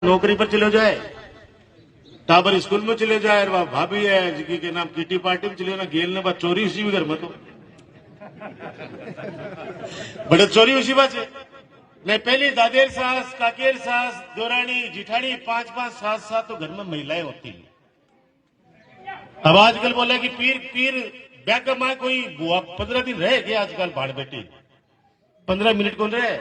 नौकरी पर चले जाए, टाबर स्कूल में चले जाए, और वह भाभी है जिकी के नाम किटी पार्टी में चले ना गेल ने बात चोरी उसी भी घर में तो बड़े चोरी उसी बात है नहीं। पहली दादेर सास, काकेर सास, दोरानी, जिठानी, 5-5, 7-7 तो घर में महिलाएं होती है। अब आजकल बोला कि पीर पीर बैक माँ कोई बुआ 15 दिन रहे गया आजकल भाड़ बेटी 15 मिनट कौन रहे।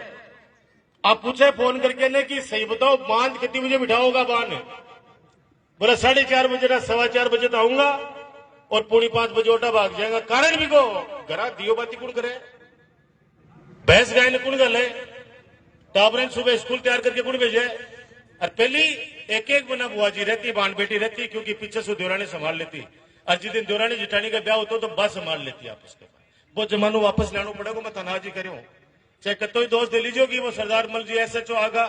आप पूछे फोन करके ने कि सही बताओ बांध कितनी बजे बिठाओगा बांध, बोला 4:30 बजे ना 4:15 बजे तो आऊंगा और 4:45 बजे ओटा भाग जाएगा। कारण भी को घरा दियो बाती कुण करे, भैंस गाय ने कुण गले, टाबरें सुबह स्कूल तैयार करके कुण भेजे। और पहली एक बना बुआ जी रहती, बांध बेटी रहती, क्योंकि पीछे से देवरानी संभाल लेती। और जिस दिन देवरानी जिठानी का ब्याह होता तो बस संभाल लेती आपस के। वो जमानो वापस लाना पड़ेगा, मैं तनाजी करूं चाहे कतो ही दोस्त दे लीजिए कि वो सरदार मल जी SHO आगा,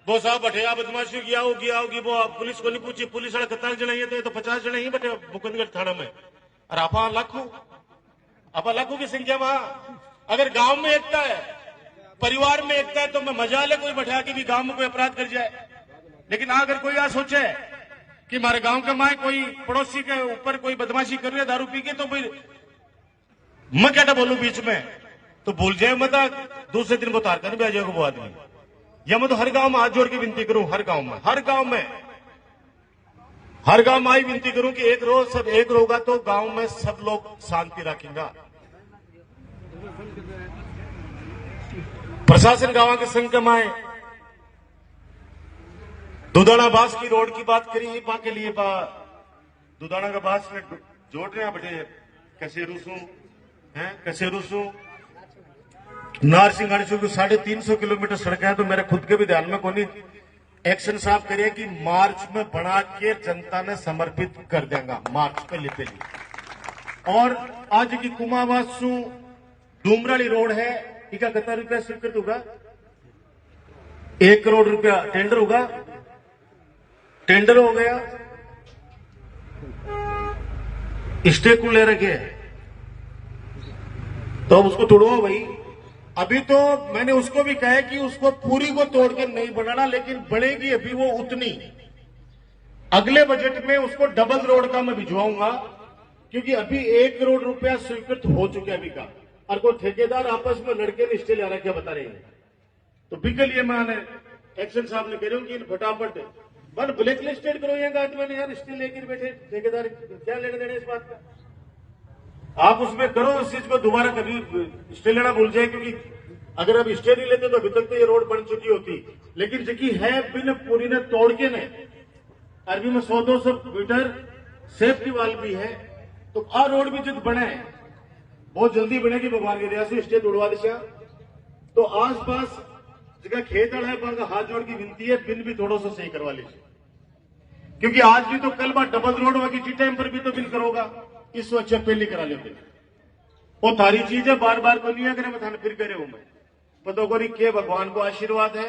वो साहब बटे आप बदमाशी किया होगी, वो पुलिस को नहीं पूछी, पुलिस वाला 40 जने ही तो 50 जने ही बटे मुकुंदगढ़ थाना में, और आपा लाखों की संख्या में। अगर गांव में एकता है, परिवार में एकता है, तो मैं मजा ले कोई बैठा के भी गांव में कोई अपराध कर जाए। लेकिन अगर कोई यह सोचे कि हमारे गांव के माए कोई पड़ोसी के ऊपर कोई बदमाशी कर रही है दारू पी के, तो भाई मैं क्या बोलूं बीच में, तो भूल जाए मत दूसरे दिन वो तार कर भी आ जाएगा वो आदमी। या मैं तो हर गांव में हाथ जोड़ के विनती करूं, हर गांव में आई विनती करूं कि एक रोज सब एक होगा तो गांव में सब लोग शांति रखेंगे। प्रशासन गांव के संग कमाए, दुधाना बास की रोड की बात करी पा के लिए दुधाना का बास में जोड़ रहे हैं बटे कसेरूसू नारसिंह को 350 किलोमीटर सड़क है। तो मेरे खुद के भी ध्यान में कोनी एक्शन साफ करिए कि मार्च में बना के जनता ने समर्पित कर देगा, मार्च पे लेते लिए। और आज की कुमावासू डूमराली रोड है, इसका कितना रुपया स्वीकृत होगा, 1 करोड़ रुपया टेंडर होगा, टेंडर हो गया, स्टेक को ले रखे, तो अब उसको तोड़ो भाई। अभी तो मैंने उसको भी कहा कि उसको पूरी को तोड़ के नहीं बनाना, लेकिन बनेगी अभी वो उतनी। अगले बजट में उसको डबल रोड का मैं भिजवाऊंगा, क्योंकि अभी 1 करोड़ रुपया स्वीकृत हो चुका है अभी का, और कोई ठेकेदार आपस में लड़के ने स्टे ले रहा क्या बता रहे हैं। तो बिक लिए मैंने एक्शन साहब ने कह रहे कि फटाफट बन ब्लैक लिस्टेड करो ये मैंने यार स्टे लेकर बैठे ठेकेदार, क्या लेने देने इस बात का। आप उसमें करो इस चीज को, दोबारा कभी स्टे लेना भूल जाए, क्योंकि अगर अब स्टे नहीं लेते तो अभी तक तो ये रोड बन चुकी होती। लेकिन जबकि है बिन पूरी ने तोड़ के ने अरबी में 100-200 मीटर सेफ्टी वाल भी है, तो आ रोड भी जब बने बहुत जल्दी बनेगी भगवान के दया से, स्टे तोड़वा दिशा। तो आस पास जगह खेत है पर हाथ जोड़ की विनती है, बिन भी थोड़ा सा सही करवा लीजिए, क्योंकि आज भी तो कल बार डबल रोड होगी, जी टाइम पर भी तो बिन करोगा, इस वक्त पहले करा लेते। वो थारी चीजें बार बार को नहीं अगर मैं फिर करे हूं मैं पता करी के भगवान को आशीर्वाद है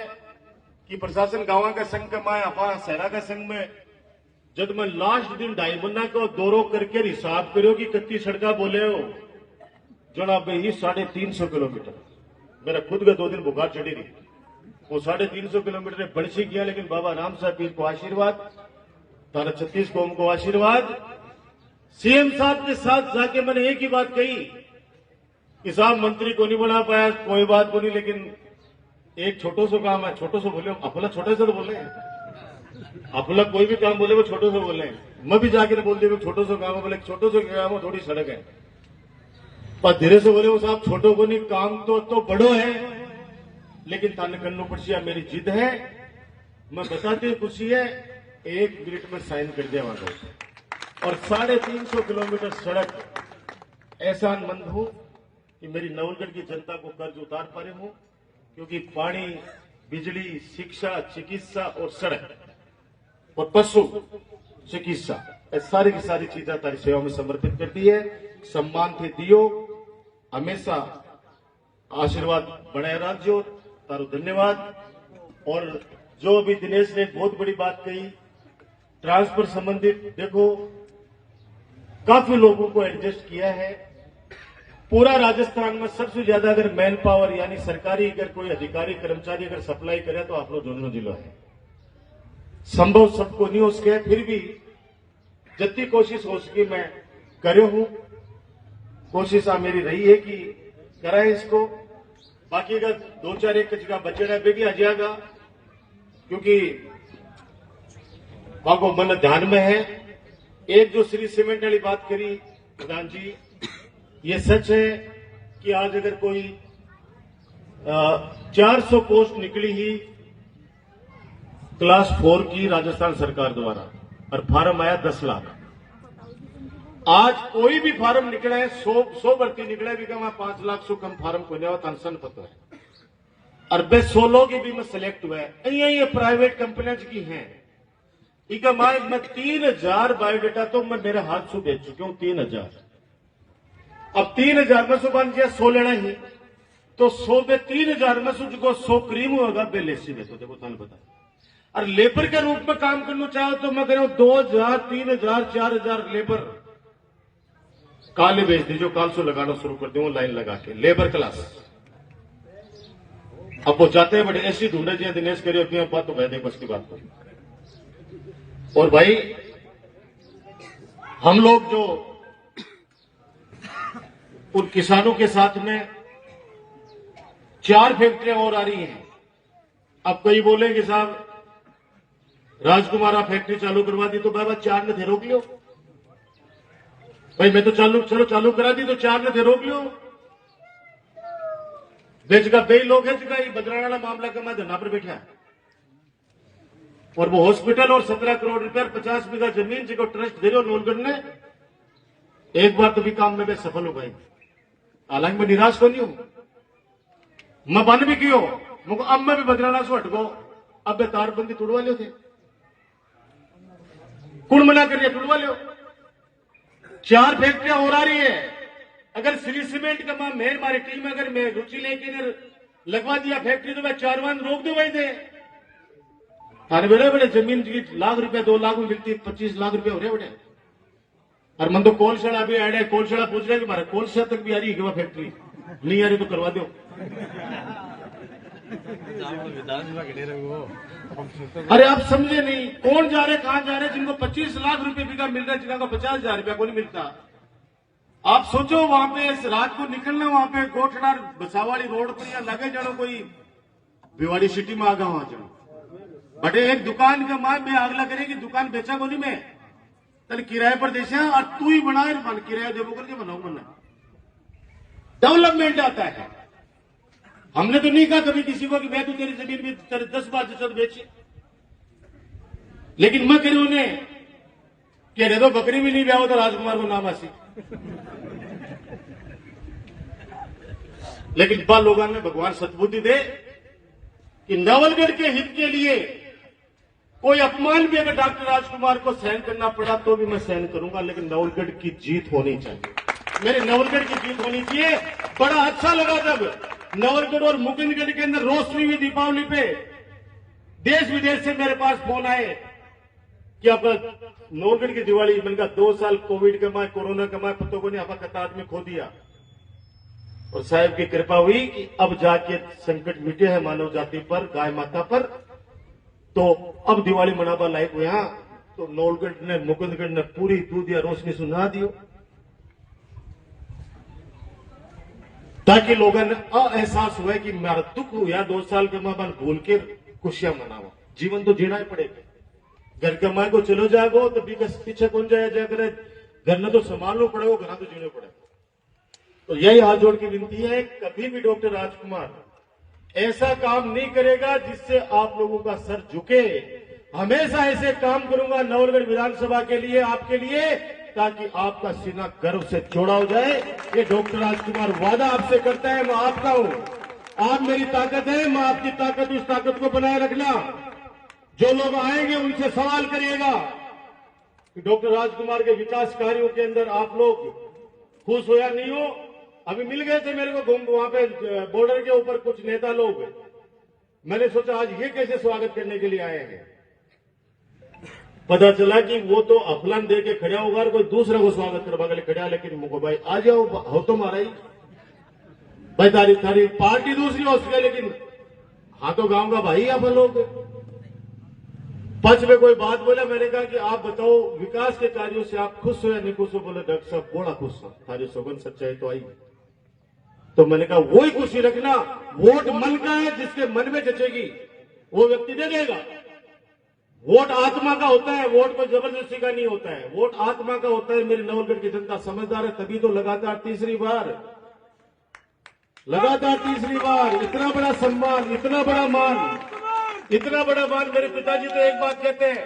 कि प्रशासन गांव का संघ के माए अपा सहरा का संघ में जब मैं लास्ट दिन डायमंडा को दौरो करके हिसाब करो कि कितनी सड़का बोले हो जनाब भाई 350 किलोमीटर। मेरा खुद का 2 दिन बुखार चढ़ी रही, वो 350 किलोमीटर ने बड़सी किया, लेकिन बाबा राम साहब पीर को आशीर्वाद, तारा 36 कौम को आशीर्वाद। सीएम साहब के साथ जाके मैंने एक ही बात कही कि साहब मंत्री को नहीं बना पाया, कोई बात को नहीं, लेकिन एक छोटो सा काम है, छोटो सा बोले, अपना छोटे से तो बोले, अपना कोई भी काम बोले वो छोटो से बोले। मैं भी जाके बोल दिया छोटो सा काम है, बोले छोटो सा काम है, थोड़ी सड़क है, पर धीरे से बोले वो साहब छोटो को नहीं, काम तो बड़ो है, लेकिन ताने करनो पड़सिया मेरी जिद है, मैं बताती खुशी है, 1 मिनट में साइन कर दिया वहां। और 350 किलोमीटर सड़क एहसान मंद हूं कि मेरी नवलगढ़ की जनता को कर्ज उतार पा रही हूं, क्योंकि पानी, बिजली, शिक्षा, चिकित्सा और सड़क और पशु चिकित्सा सारी की सारी चीजें तारी सेवा में समर्पित करती है। सम्मान थे दियो, हमेशा आशीर्वाद बनाए रखो, तारो धन्यवाद। और जो अभी दिनेश ने बहुत बड़ी बात कही ट्रांसफर संबंधित, देखो काफी लोगों को एडजस्ट किया है। पूरा राजस्थान में सबसे ज्यादा अगर मैन पावर यानी सरकारी अगर कोई अधिकारी कर्मचारी अगर सप्लाई करे तो आप लोग दोनों जिलों है। संभव सबको नहीं हो सके, फिर भी जितनी कोशिश हो सकी मैं करे हूं। कोशिश मेरी रही है कि कराए इसको। बाकी अगर 2-4 एक जगह बचे रहे बेगी आ जाएगा, क्योंकि वहां को मन ध्यान में है। एक जो श्री सीमेंट वाली बात करी प्रधान जी, ये सच है कि आज अगर कोई 400 पोस्ट निकली ही क्लास 4 की राजस्थान सरकार द्वारा, और फार्म आया 10 लाख। आज कोई भी फार्म निकला है, 100 भर्ती निकला है, भी कहा 5 लाख से कम फार्म को नहीं तनसन पता है। और बे 100 लोग भी में सिलेक्ट हुआ है। ये प्राइवेट कंपनियां की हैं। ठीक है, मैं 3000 बायोडेटा तो मैं मेरे हाथ से बेच चुका हूं, 3000। अब 3000 में से बन गया 100 लेना ही, तो 100 में 3000 में से जो 100 क्रीम होगा बेलेसी देखो देखो तुम पता। और लेबर के रूप में काम करना चाहो तो मैं कह रहा हूं 2000, 3000, 4000 लेबर काले बेच दीजिए, काल से लगाना शुरू कर दो लाइन लगा के लेबर क्लास। अब वो जाते हैं बड़े ऐसी ढूंढे जी दिनेश करिए अपनी बात तो कह दे बस की बात करो। और भाई हम लोग जो उन किसानों के साथ में 4 फैक्ट्रियां और आ रही हैं। अब कोई बोले कि साहब राजकुमार फैक्ट्री चालू करवा दी तो बाबा 4 ने थे रोक लियो। भाई मैं तो चलो चालू करा दी तो 4 ने थे रोक लियो। बेचगा कई लोग हैं जिसका बदलाने वाला मामला का मैं धरना पर बैठा, और वो हॉस्पिटल और 17 करोड़ रुपए 50 बीघा जमीन जिसको ट्रस्ट दे रहे हो नोलगढ़ ने, एक बार तो भी काम में सफल हो गई। हालांकि मैं निराश तो नहीं हूं, मैं बन भी कियो मुझको, अब मैं भी बदलाना से हट गो। अब मैं तारबंदी तोड़वा लियो थे, कुल मना करिए तोड़वा लियो। 4 फैक्ट्रियां और आ रही है। अगर श्री सीमेंट का मेहर मारी टीम अगर मैं रुचि लेके इधर लगवा दिया फैक्ट्री तो मैं 4 वाहन रोक दे वही थे। थाने बड़े बड़े जमीन की लाख रुपए 2 लाख में मिलती 25 लाख रुपए हो रहे बड़े। और मन तो कोलशाला भी आया, कोलशाला पूछ रहे कि हमारा कोलशा तक भी आ रही है क्या फैक्ट्री? नहीं आ रही तो करवा दो। अरे आप समझे नहीं, कौन जा रहे कहां जा रहे? जिनको 25 लाख रुपए बीघा मिल रहा है, जिनको 50,000 रुपया को नहीं मिलता। आप सोचो वहां पे रात को निकलना, वहां पे गोठड़ा बसावाड़ी रोड पर या लगे जानो कोई भिवाड़ी सिटी में आगा वहां जाओ बटे एक दुकान का मां में आगला करेगी, दुकान बेचा को नहीं मैं तेरे किराए पर देशा और तू ही बना बन किराया देवो करके बनाऊ बनना। डेवलपमेंट आता है। हमने तो नहीं कहा कभी किसी को कि मैं तो तेरी जमीन भी तेरे 10 बार जसद बेचे, लेकिन मैं करी उन्हें कि दे दो बकरी भी नहीं ब्याह तो राजकुमार को नाम आसी। लेकिन बा लोगों ने भगवान सद्बुद्धि दे कि नवलगढ़ के हित के लिए कोई अपमान भी अगर डॉक्टर राजकुमार को सहन करना पड़ा तो भी मैं सहन करूंगा, लेकिन नवलगढ़ की जीत होनी चाहिए। मेरे नवलगढ़ की जीत होनी चाहिए। बड़ा अच्छा लगा जब नवलगढ़ और मुकुंदगढ़ के अंदर रोशनी हुई दीपावली पे, देश विदेश से मेरे पास फोन आए कि अब नवलगढ़ की दिवाली बनकर 2 साल कोविड का माए कोरोना का माए पत्तों को नहीं आपा कतार में खो दिया, और साहब की कृपा हुई कि अब जाके संकट मिटे हैं मानव जाति पर, गाय माता पर, तो अब दिवाली मनाबा लायक हुआ। तो नवलगढ़ ने मुकुंदगढ़ ने पूरी दूध या रोशनी सुना दियो, ताकि लोगों ने एहसास हुआ कि मेरा दुख हुआ 2 साल के मां बाप भूल के खुशियां मनावा। जीवन तो जीना ही पड़ेगा। घर के माए को चलो जाएगो तो पीछे कौन जाया जाए करे, घर ने तो संभालना पड़ेगा, घर तो जीना पड़ेगा। तो यही हाथ जोड़ की विनती है, कभी भी डॉक्टर राजकुमार ऐसा काम नहीं करेगा जिससे आप लोगों का सर झुके। हमेशा ऐसे काम करूंगा नवलगढ़ विधानसभा के लिए, आपके लिए, ताकि आपका सीना गर्व से चौड़ा हो जाए। ये डॉक्टर राजकुमार वादा आपसे करता है, मैं आपका हूं, आप मेरी ताकत है, मैं आपकी ताकत, उस ताकत को बनाए रखना। जो लोग आएंगे उनसे सवाल करिएगा कि डॉक्टर राजकुमार के विकास कार्यों के अंदर आप लोग खुश हो या नहीं हो। अभी मिल गए थे मेरे को वहां पे बॉर्डर के ऊपर कुछ नेता लोग, मैंने सोचा आज ये कैसे स्वागत करने के लिए आए हैं। पता चला कि वो तो अफलान दे के खड़ा होगा और कोई दूसरा को स्वागत करवा के लिए खड़ा, लेकिन मुझको भाई आ जाओ हो तो मारा ही भाई, तारी पार्टी दूसरी हो सके, लेकिन हाँ तो गांव का भाई आप लोग। पंच में कोई बात बोला, मैंने कहा कि आप बताओ विकास के कार्यों से आप खुश हो या नहीं खुश हो? बोले डॉक्टर साहब बड़ा खुश हो, थारी सौगन सच्चाई तो आई। तो मैंने कहा वही खुशी रखना, वोट मन का है, जिसके मन में जचेगी वो व्यक्ति दे देगा। वोट आत्मा का होता है, वोट को जबरदस्ती का नहीं होता है, वोट आत्मा का होता है। मेरी नवलगढ़ की जनता समझदार है, तभी तो लगातार तीसरी बार इतना बड़ा सम्मान, इतना बड़ा मान। मेरे पिताजी तो एक बात कहते हैं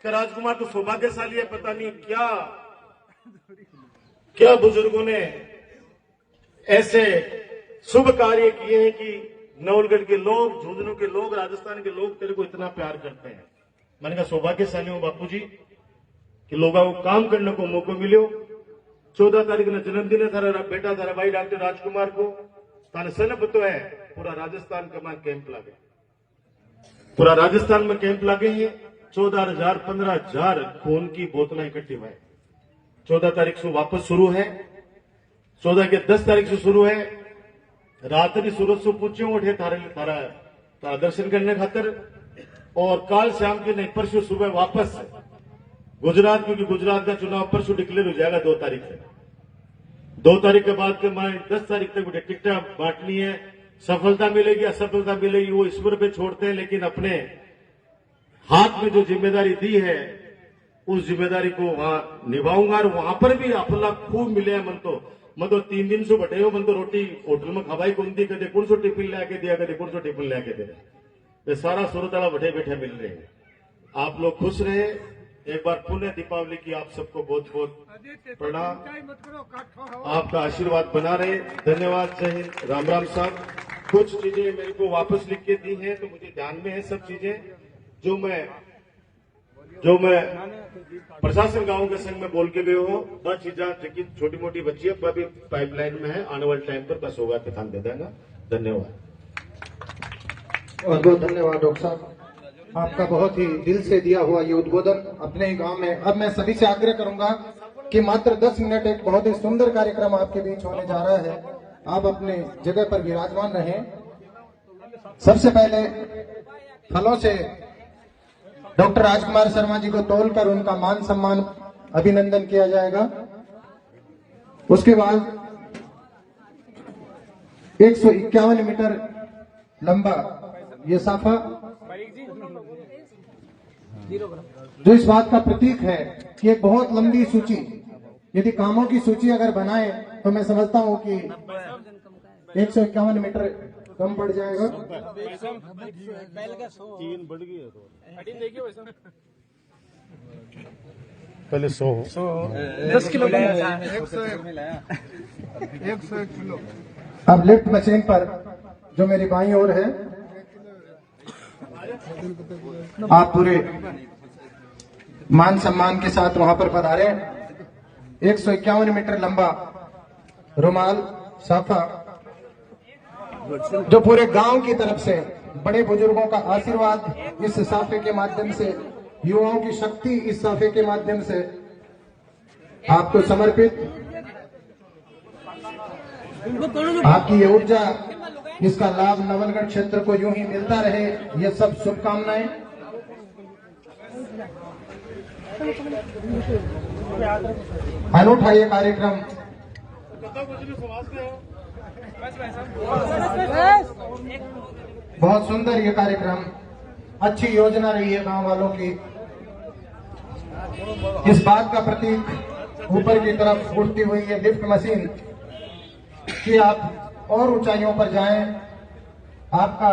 कि राजकुमार तो सौभाग्यशाली है, पता नहीं क्या बुजुर्गों ने ऐसे शुभ कार्य किए हैं कि नवलगढ़ के लोग, झुंझुनू के लोग, राजस्थान के लोग तेरे को इतना प्यार करते हैं। मैंने कहा सौभाग्यशाली हूं बापू जी कि लोगों को काम करने को मौका मिलो। 14 तारीख ने जन्मदिन है थारा बेटा, थारा भाई डॉक्टर राजकुमार को थाने सनप तो है। पूरा राजस्थान का मैं कैंप लगे, पूरा राजस्थान में कैंप लगे हैं। 14,000 15,000 खून की बोतलें इकट्ठी हुई। 14 तारीख से वापस शुरू है, 14 के 10 तारीख से शुरू है। रात्रि सूरज से पूछे उठे थारा दर्शन करने खातर, और काल शाम के नहीं परसों सुबह वापस गुजरात, क्योंकि गुजरात का चुनाव परसों डिक्लेयर हो जाएगा 2 तारीख से। 2 तारीख के बाद के मैं 10 तारीख तक टिकटें बांटनी है। सफलता मिलेगी असफलता मिलेगी वो ईश्वर पे छोड़ते हैं, लेकिन अपने हाथ में जो जिम्मेदारी दी है उस जिम्मेदारी को वहां निभाऊंगा। और वहां पर भी अपना खूब मिले है। मन तो 3 दिन से बटे हो, मन तो रोटी होटल में खवाई कौन थी, कदे कौन सो टिफिन ले आके दिया, कदे कौन सो टिफिन ले आके दे रहे। वे सारा सूरतला बैठे बैठे मिल रहे हैं। आप लोग खुश रहे। एक बार पुण्य दीपावली की आप सबको बहुत बहुत प्रणाम, आपका आशीर्वाद बना रहे। धन्यवाद, जय हिंद, राम राम साहब। कुछ चीजें मेरे को वापस लिख के दी हैं तो मुझे ध्यान में है सब चीजें जो मैं प्रशासन गांव के संग में बोल के गए हो। 10 चीजें छोटी मोटी बच्ची है, अभी पाइपलाइन में है, आने वाले टाइम पर बस होगा तो ध्यान दे देगा। धन्यवाद। बहुत बहुत धन्यवाद डॉक्टर साहब, आपका बहुत ही दिल से दिया हुआ ये उद्बोधन अपने ही गांव में। अब मैं सभी से आग्रह करूंगा कि मात्र 10 मिनट एक बहुत ही सुंदर कार्यक्रम आपके बीच होने जा रहा है। आप अपने जगह पर विराजमान रहें। सबसे पहले फलों से डॉक्टर राजकुमार शर्मा जी को तोलकर उनका मान सम्मान अभिनंदन किया जाएगा। उसके बाद 151 मीटर लंबा ये साफा, जो इस बात का प्रतीक है कि एक बहुत लंबी सूची, यदि कामों की सूची अगर बनाए तो मैं समझता हूं कि 151 मीटर कम पड़ जाएगा। पहले 100 10 किलो 101 किलो। अब लिफ्ट मशीन पर जो मेरी बाईं ओर है, आप पूरे मान सम्मान के साथ वहां पर पधारे। 151 मीटर लंबा रुमाल साफा, जो पूरे गांव की तरफ से बड़े बुजुर्गों का आशीर्वाद इस साफे के माध्यम से, युवाओं की शक्ति इस साफे के माध्यम से आपको समर्पित। आपकी ये ऊर्जा, इसका लाभ नवलगढ़ क्षेत्र को यूं ही मिलता रहे, ये सब शुभकामनाएं। अनूठा ये कार्यक्रम, बहुत सुंदर ये कार्यक्रम, अच्छी योजना रही है गांव वालों की। इस बात का प्रतीक ऊपर की तरफ उड़ती हुई ये लिफ्ट मशीन कि आप और ऊंचाइयों पर जाएं। आपका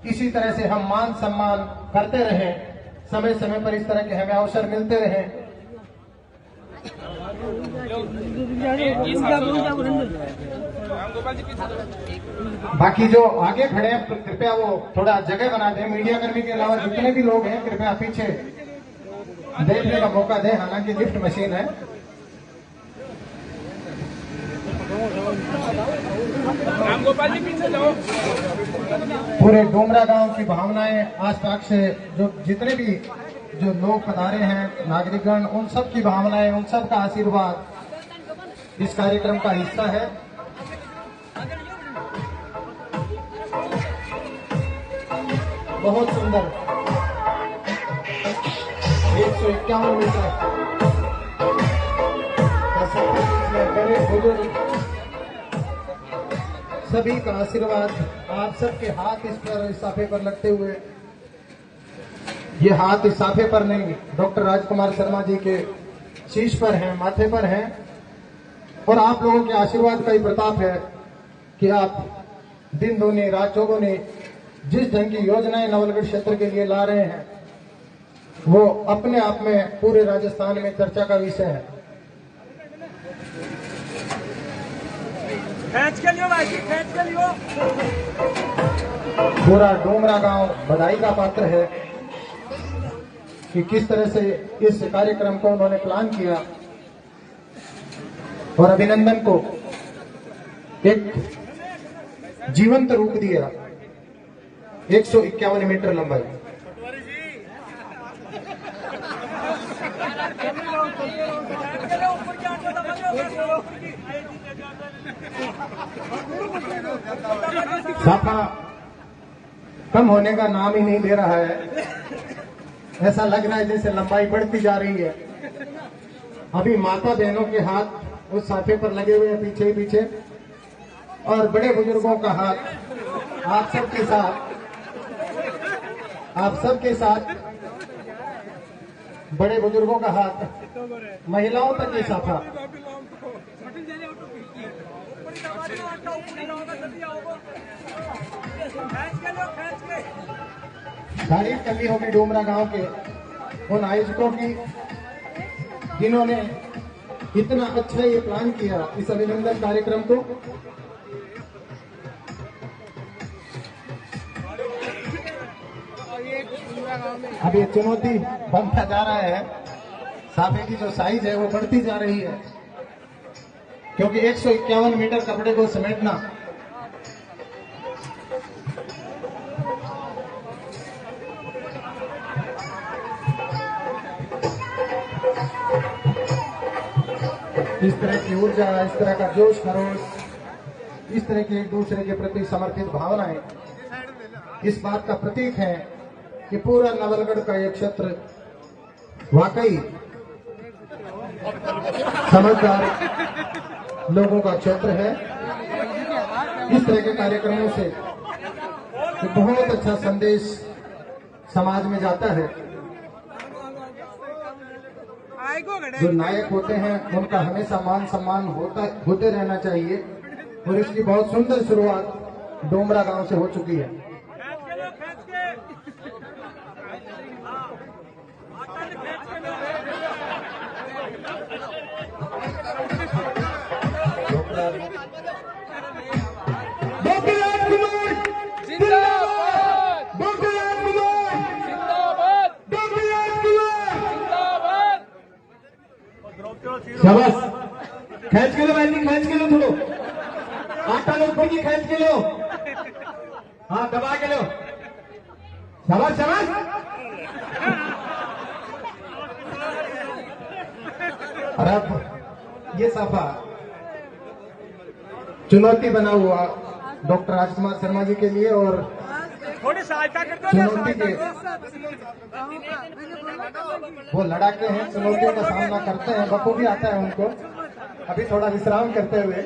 इसी तरह से हम मान सम्मान करते रहें, समय समय पर इस तरह के हमें अवसर मिलते रहें। बाकी जो आगे खड़े हैं कृपया वो थोड़ा जगह बना दें। मीडिया कर्मी के अलावा जितने भी लोग हैं कृपया पीछे देखने का मौका दें। हालांकि लिफ्ट मशीन है। पूरे डोमरा गांव की भावनाएं, आसपास से जो जितने भी जो लोग पधारे हैं, नागरिकगण, उन सब की भावनाएं, उन सब का आशीर्वाद इस कार्यक्रम का हिस्सा है। बहुत सुंदर। 151 मीटर बड़े बुजुर्ग सभी का आशीर्वाद आप सबके हाथ इस पर इस साफे पर लगते हुए, ये हाथ इस साफे पर नहीं, डॉक्टर राजकुमार शर्मा जी के शीश पर हैं, माथे पर हैं, और आप लोगों के आशीर्वाद का ही प्रताप है कि आप दिन दूनी रात चौगुनी जिस ढंग की योजनाएं नवलगढ़ क्षेत्र के लिए ला रहे हैं वो अपने आप में पूरे राजस्थान में चर्चा का विषय है। खींच के लियो भाई, खींच के लियो। पूरा डोमरा गांव बधाई का पात्र है कि किस तरह से इस कार्यक्रम को उन्होंने प्लान किया और अभिनंदन को एक जीवंत रूप दिया। 151 मीटर लंबाई। साफा कम होने का नाम ही नहीं ले रहा है, ऐसा लग रहा है जैसे लंबाई बढ़ती जा रही है। अभी माता बहनों के हाथ उस साफे पर लगे हुए हैं पीछे ही पीछे, और बड़े बुजुर्गों का हाथ आप सबके साथ बड़े बुजुर्गों का हाथ, महिलाओं तक ये साफा। तारीफ करनी होगी डोमरा गांव के उन आयोजकों की जिन्होंने इतना अच्छा ये प्लान किया इस अभिनंदन कार्यक्रम को। अब ये चुनौती बनता जा रहा है, साफे की जो साइज है वो बढ़ती जा रही है, क्योंकि 151 मीटर कपड़े को समेटना इस तरह की ऊर्जा, इस तरह का जोश खरोश, इस तरह की एक दूसरे के प्रति समर्पित भावनाएं इस बात का प्रतीक है कि पूरा नवलगढ़ का ये क्षेत्र वाकई समझदार लोगों का क्षेत्र है। इस तरह के कार्यक्रमों से तो बहुत अच्छा संदेश समाज में जाता है। जो नायक होते हैं उनका हमेशा मान सम्मान होते रहना चाहिए, और इसकी बहुत सुंदर शुरुआत डोमरा गांव से हो चुकी है। शाबाश, खींच के लो बहन, खींच के लो, थोड़ो आटा लो ऊपर की, खींच के लो, हाँ दबा के लो, शाबाश शाबाश। और अब ये साफा चुनौती बना हुआ डॉक्टर राजकुमार शर्मा जी के लिए, और थोड़ी सहायता कर दो। चुनौती के वो लड़ाके हैं, चुनौतियों का सामना करते हैं, बखूबी आता है उनको। अभी थोड़ा विश्राम करते हुए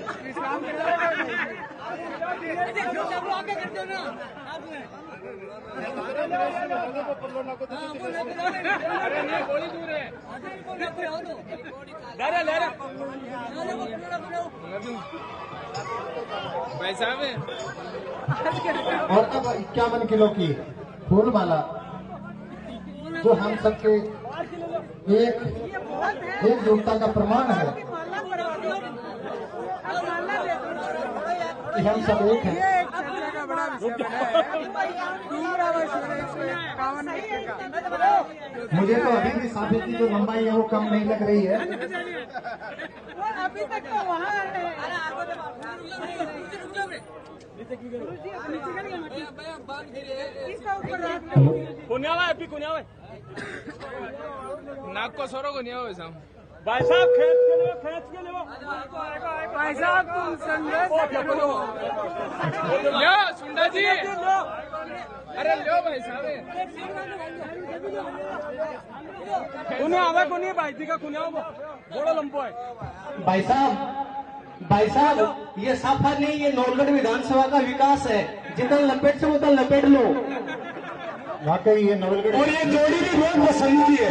और अब 51 किलो की फूल माला जो हम सबके एकजुटता का प्रमाण है कि हम सब एक हैं। मुझे तो अभी भी साफे की जो लंबाई है वो कम नहीं लग रही है। अभी तक तो वहाँ कोन्यावा है, कोन्यावा नाक को सरो कोन्यावा है साम भाई साहब खींच के लो, खींच के लो। भाई साहब तुम संदेश लो सुंडा जी। अरे लो भाई साहब कुने आवा कोनी भाई जी का कुने आओ बड़ा लंबो है। भाई साहब ये साफा नहीं, ये नौलगढ़ विधानसभा का विकास है। जितना लपेट से उतना लपेट लो। वाकई ये नवलगढ़ और ये जोड़ी भी बहुत पसंद की है।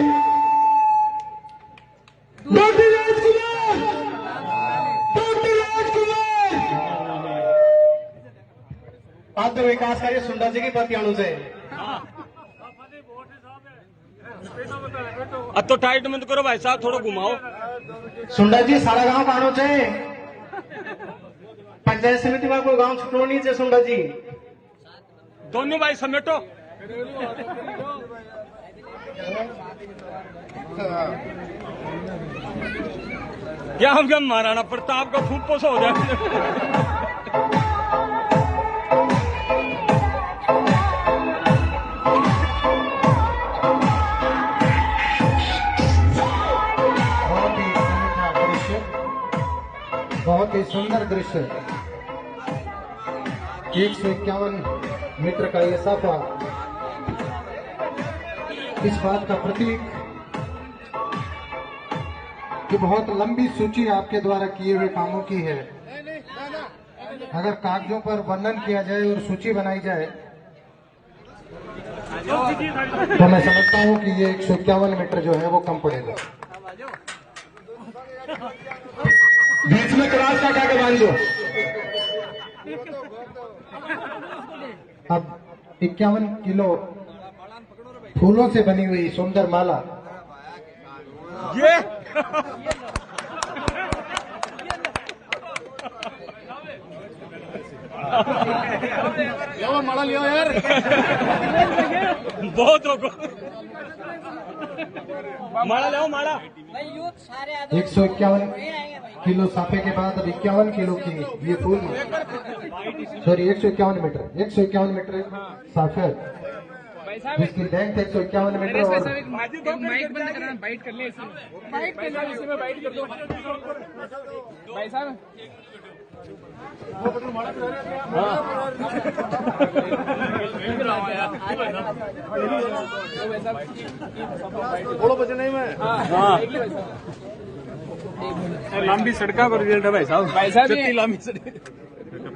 आत्म विकास कार्य सुंडा जी की प्रत्याणु से। अब तो टाइट मत करो भाई साहब, थोड़ा घुमाओ। सुंडा जी सारा गांव कानो चाहिए, पंचायत समिति में कोई गांव छुटो नहीं चाहिए। सुंडा जी दोनों भाई समेटो। क्या हम क्या महाराणा प्रताप का फूफो सा हो जाए। बहुत ही सुंदर दृश्य। 151 मीटर का ये साफा इस बात का प्रतीक कि बहुत लंबी सूची आपके द्वारा किए हुए कामों की है। अगर कागजों पर वर्णन किया जाए और सूची बनाई जाए तो मैं समझता हूं कि ये 151 मीटर जो है वो कम पड़ेगा। बीच में क्रॉस का क्या बांध दो। अब 51 किलो फूलों से बनी हुई सुंदर माला ये माला लियो यार। बहुत होगा। माड़ा ले माड़ा। 151 किलो साफे के बाद अब 51 किलो की ये फूल, सॉरी 151 मीटर साफे जिसकी लेंथ 151 मीटर। और माइक बंद करना, बाइट कर ले इसी में। बाइट कर लो, इसी में बाइट कर दो भाई साहब। थोड़ा बचे नहीं मैं। लंबी सड़का पर रिजल्ट है भाई साहब। भाई साहब ये लंबी सड़क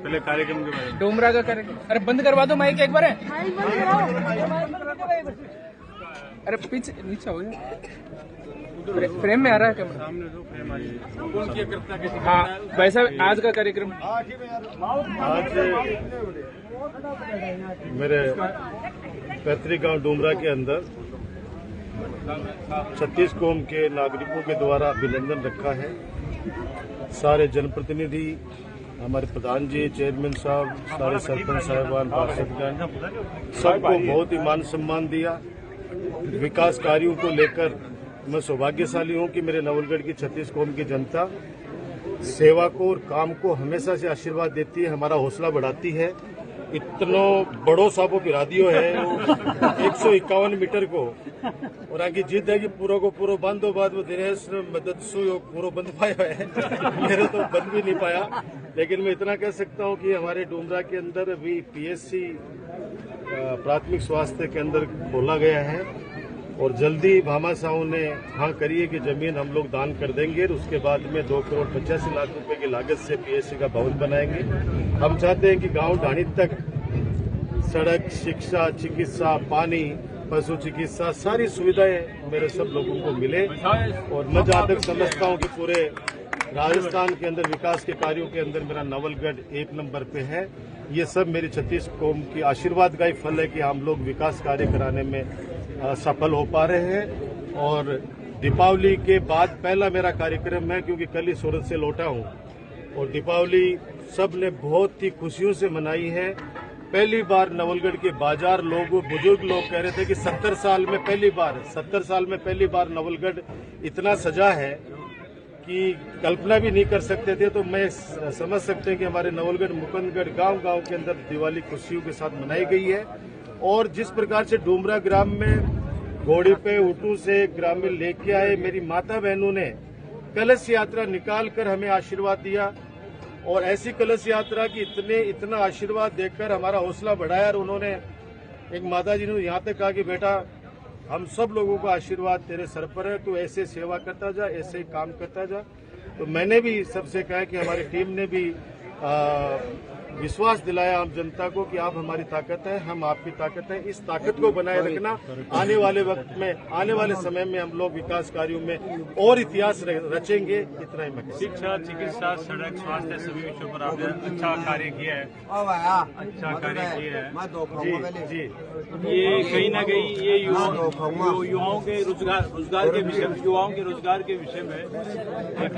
पहले कार्यक्रम के बारे में डोमरा का कार्यक्रम। अरे बंद करवा दो माइक एक बार। अरे पीछे नीचे हो गया, फ्रेम में आ रहा है कैमरा। हाँ भाई साहब आज का कार्यक्रम। आज मेरे पैतृक गांव डोमरा के अंदर 36 कौम के नागरिकों के द्वारा अभिनंदन रखा है। सारे जनप्रतिनिधि, हमारे प्रधान जी, चेयरमैन साहब, सारे सरपंच साहिबान, पार्षदगण, सबको बहुत ही मान सम्मान दिया। विकास कार्यों को लेकर मैं सौभाग्यशाली हूं कि मेरे नवलगढ़ की 36 कौम की जनता सेवा को और काम को हमेशा से आशीर्वाद देती है, हमारा हौसला बढ़ाती है। इतनो बड़ो साबो पिरा दियो है 151 मीटर को, और आगे जिद है कि पूरा को पूरा बंद हो बाद वो दिनेश मदद सु पूरा बंद पाया है। मेरे तो बंद भी नहीं पाया, लेकिन मैं इतना कह सकता हूं कि हमारे डोमरा के अंदर अभी PSC प्राथमिक स्वास्थ्य केंद्र खोला गया है और जल्दी भामा साहू ने हाँ करिए कि जमीन हम लोग दान कर देंगे और उसके बाद में 2 करोड़ 85 लाख रुपए की लागत से PSC का भवन बनाएंगे। हम चाहते हैं कि गांव ढाणी तक सड़क, शिक्षा, चिकित्सा, पानी, पशु चिकित्सा सारी सुविधाएं मेरे सब लोगों को मिले। और मैं जहां तक समझता हूं कि पूरे राजस्थान के अंदर विकास के कार्यों के अंदर मेरा नवलगढ़ 1 नंबर पे है। ये सब मेरी 36 कौम की आशीर्वाद का ही फल है कि हम लोग विकास कार्य कराने में सफल हो पा रहे हैं। और दीपावली के बाद पहला मेरा कार्यक्रम है, क्योंकि कल ही सूरत से लौटा हूं और दीपावली सब ने बहुत ही खुशियों से मनाई है। पहली बार नवलगढ़ के बाजार लोग, बुजुर्ग लोग कह रहे थे कि 70 साल में पहली बार नवलगढ़ इतना सजा है कि कल्पना भी नहीं कर सकते थे। तो मैं समझ सकते हैं कि हमारे नवलगढ़, मुकुंदगढ़ गांव के अंदर दिवाली खुशियों के साथ मनाई गई है। और जिस प्रकार से डोमरा ग्राम में घोड़े पे ऊँटों से ग्रामीण लेके आए, मेरी माता बहनों ने कलश यात्रा निकाल कर हमें आशीर्वाद दिया और ऐसी कलश यात्रा की इतना आशीर्वाद देकर हमारा हौसला बढ़ाया और उन्होंने एक माता जी ने यहाँ तक कहा कि बेटा हम सब लोगों का आशीर्वाद तेरे सर पर है, तू ऐसे सेवा करता जा, ऐसे ही काम करता जा। तो मैंने भी सबसे कहा कि हमारी टीम ने भी विश्वास दिलाया आम जनता को कि आप हमारी ताकत है, हम आपकी ताकत है। इस ताकत को बनाए रखना, आने वाले वक्त में, आने वाले समय में हम लोग विकास कार्यों में और इतिहास रचेंगे। इतना ही मैं कहूँगा। शिक्षा, चिकित्सा, सड़क, स्वास्थ्य सभी विषयों पर आपने अच्छा कार्य किया है, अच्छा कार्य किया है। जी ये कहीं ना कहीं ये युवाओं के रोजगार के विषय में एक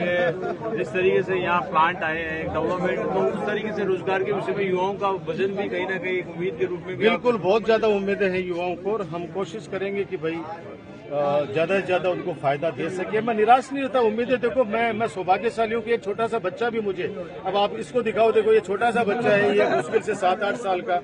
जिस तरीके से यहाँ प्लांट आए हैं डेवलपमेंट, तो उस तरीके से रोजगार के विषय में युवाओं का वजन भी कहीं ना कहीं एक उम्मीद के रूप में भी बिल्कुल बहुत ज्यादा उम्मीदें हैं युवाओं को और हम कोशिश करेंगे कि भाई ज्यादा से ज्यादा उनको फायदा दे सके। मैं निराश नहीं होता, उम्मीदें देखो मैं सौभाग्यशाली हूँ कि एक छोटा सा बच्चा भी मुझे, अब आप इसको दिखाओ, देखो ये छोटा सा बच्चा है, ये मुश्किल से 7-8 साल का,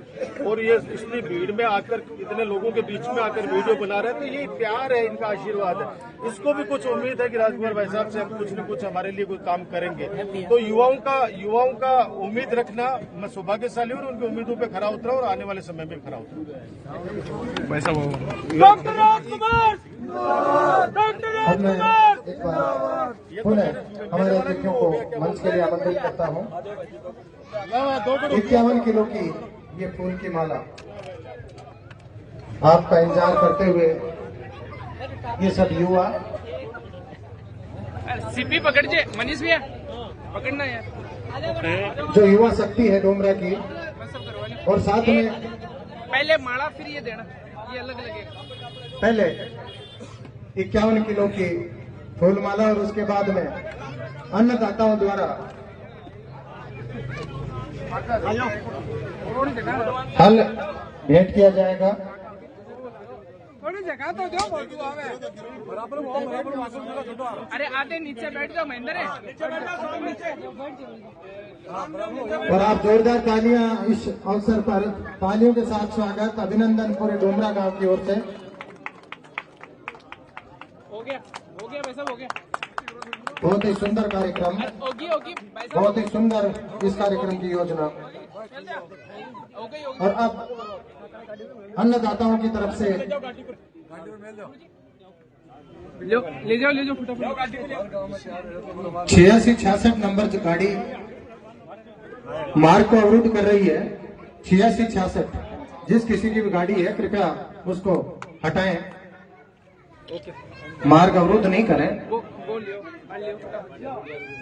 और ये इतनी भीड़ में आकर, इतने लोगों के बीच में आकर वीडियो बना रहे हैं। तो ये प्यार है, इनका आशीर्वाद है। इसको भी कुछ उम्मीद है कि राजकुमार भाई साहब से हम कुछ न कुछ हमारे लिए कोई काम करेंगे। तो युवाओं का उम्मीद रखना, मैं सौभाग्यशाली हूँ, उनकी उम्मीदों पे खरा उतरा और आने वाले समय में खरा उतरा। अब मैं एक बार पुनः हमारे अतिथियों को मंच के लिए आमंत्रित करता हूँ। 51 किलो की ये फूल की माला आपका इंतजार करते हुए ये सब युवा, सीपी पकड़ जे मनीष भैया, पकड़ना यार, जो युवा शक्ति है डोमरा की, और साथ में पहले माला फिर ये देना, ये अलग लगेगा। पहले 51 किलो की फूलमाला और उसके बाद में अन्नदाताओं द्वारा हल भेंट किया जाएगा। थोड़ी जगह तो दो बोलू हमें। अरे आते नीचे बैठ जाओ महेंद्र है। और आप जोरदार तालियां इस अवसर पर, तालियों के साथ स्वागत, अभिनंदन पूरे डोमरा गांव की ओर से। हो गया भाई साहब, हो गया। बहुत ही सुंदर कार्यक्रम, होगी भाई साहब, बहुत ही सुंदर इस कार्यक्रम की योजना। हो गई। और अब अन्नदाताओं की तरफ से ले जाओ फटाफट। 86-66 नंबर जो गाड़ी मार्ग को अवरुद्ध कर रही है, 86-66 जिस किसी की भी गाड़ी है कृपया उसको हटाएं, मार्ग अवरुद्ध नहीं करें। वो लियो भाई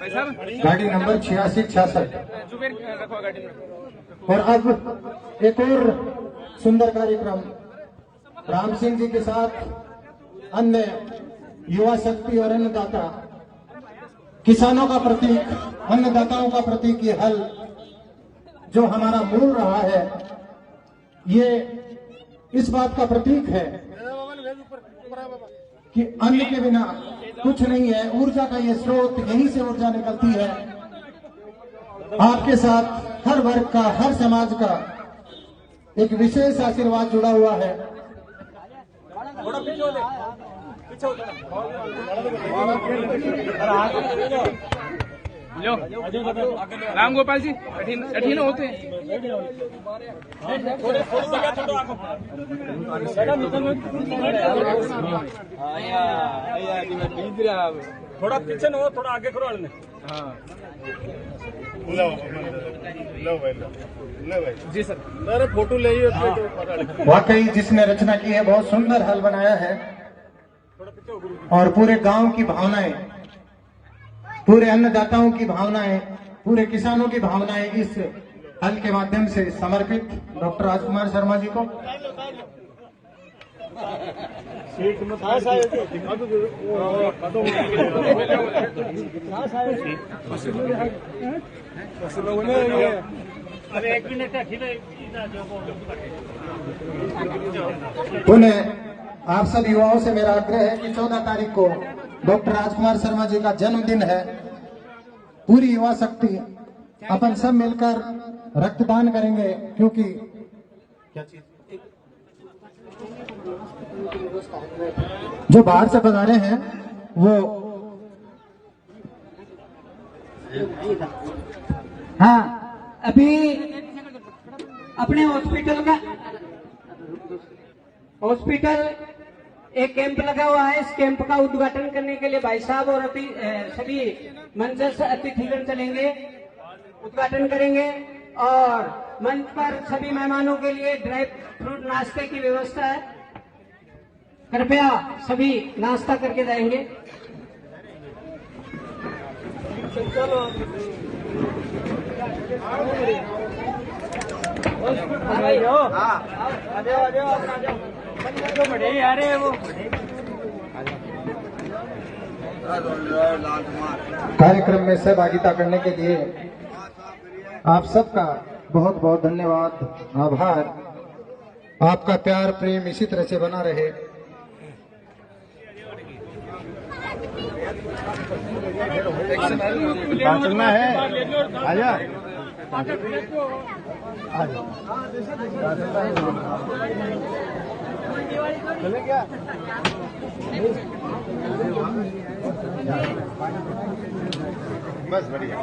साहब, गाड़ी नंबर 86-66। जुबेर रखो गाड़ी में। और अब एक और सुंदर कार्यक्रम राम सिंह जी के साथ अन्य युवा शक्ति और अन्नदाता, किसानों का प्रतीक, अन्नदाताओं का प्रतीक ये हल जो हमारा मूल रहा है, ये इस बात का प्रतीक है कि अन्न के बिना कुछ नहीं है। ऊर्जा का ये स्रोत, यहीं से ऊर्जा निकलती है। आपके साथ हर वर्ग का, हर समाज का एक विशेष आशीर्वाद जुड़ा हुआ है। लो राम गोपाल जी, कठिन होते हैं। थोड़ा पीछे न हो, थोड़ा आगे करो। हाँ जी सर, अरे फोटो ले वाकई जिसने रचना की है बहुत सुंदर हल बनाया है, और पूरे गांव की भावनाएं, पूरे अन्नदाताओं की भावनाएं, पूरे किसानों की भावनाएं इस हल के माध्यम से समर्पित डॉक्टर राजकुमार शर्मा जी को। पुनः आप सब युवाओं से मेरा आग्रह है कि 14 तारीख को डॉक्टर राजकुमार शर्मा जी का जन्मदिन है। पूरी युवा शक्ति अपन सब मिलकर रक्तदान करेंगे, क्योंकि क्या चीज जो बाहर से पधारे हैं वो हाँ, अभी अपने हॉस्पिटल एक कैंप लगा हुआ है। इस कैंप का उद्घाटन करने के लिए भाई साहब और सभी मंच अतिथिगण चलेंगे, उद्घाटन करेंगे और मंच पर सभी मेहमानों के लिए ड्राई फ्रूट नाश्ते की व्यवस्था है। कृपया सभी नाश्ता करके जाएंगे। कार्यक्रम में सहभागिता करने के लिए आप सबका बहुत बहुत धन्यवाद, आभार। आपका प्यार प्रेम इसी तरह से बना रहे। चलना है, आजा चले क्या? बस बढ़िया।